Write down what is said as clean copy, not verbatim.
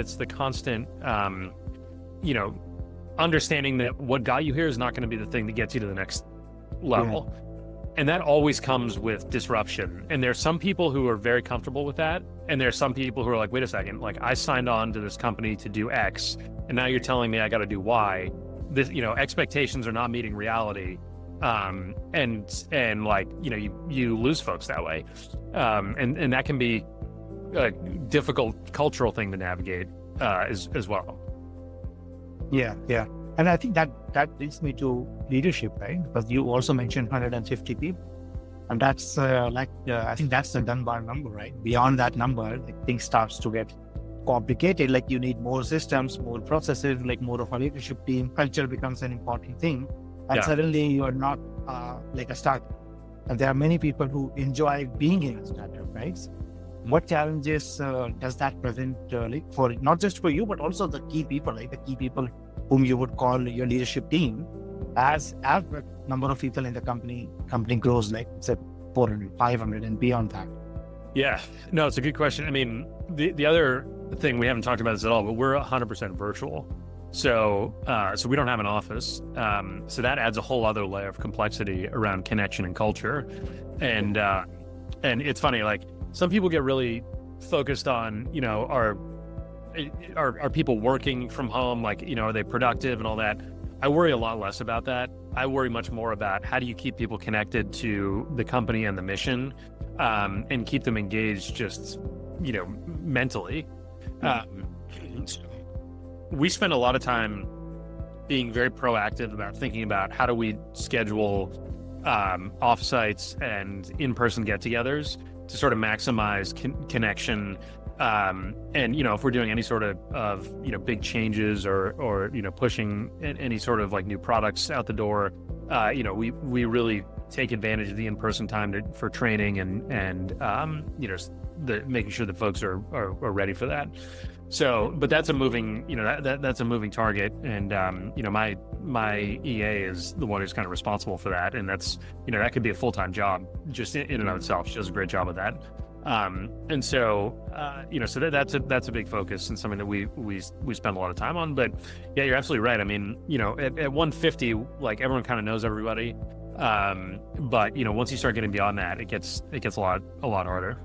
It's the constant, you know, understanding that what got you here is not going to be the thing that gets you to the next Yeah. level. And that always comes with disruption. And there's some people who are very comfortable with that. And there's some people who are like, wait a second, like I signed on to this company to do X, and now you're telling me I got to do Y. This, expectations are not meeting reality. And like, you lose folks that way. And that can be a difficult cultural thing to navigate, as well. Yeah, yeah. And I think that brings me to leadership, right? Because you also mentioned 150 people. And that's I think that's the Dunbar number, right? Beyond that number, like, things starts to get complicated. Like you need more systems, more processes, like more of a leadership team. Culture becomes an important thing. And Yeah. suddenly you are not like a startup. And there are many people who enjoy being in a startup, right? What challenges does that present like for not just for you, but also the key people, like the key people whom you would call your leadership team, as the number of people in the company grows, like say 400, 500 and beyond that? Yeah, no, it's a good question. I mean, the other thing, we haven't talked about this at all, but we're 100% virtual. So we don't have an office. So that adds a whole other layer of complexity around connection and culture. And it's funny, like some people get really focused on, are people working from home? Like, are they productive and all that? I worry a lot less about that. I worry much more about how do you keep people connected to the company and the mission, and keep them engaged just, mentally. We spend a lot of time being very proactive about thinking about how do we schedule offsites and in-person get-togethers to sort of maximize connection. And, if we're doing any sort of big changes or pushing any sort of like new products out the door, we really take advantage of the in-person time for training and making sure that folks are ready for that. So, but that's a moving, that's a moving target. And, my EA is the one who's kind of responsible for that. And that's, that could be a full-time job just in and of itself. She does a great job of that. And so, so that's a big focus and something that we spend a lot of time on. But yeah, you're absolutely right. I mean, at 150, like everyone kind of knows everybody. But once you start getting beyond that, it gets a lot harder.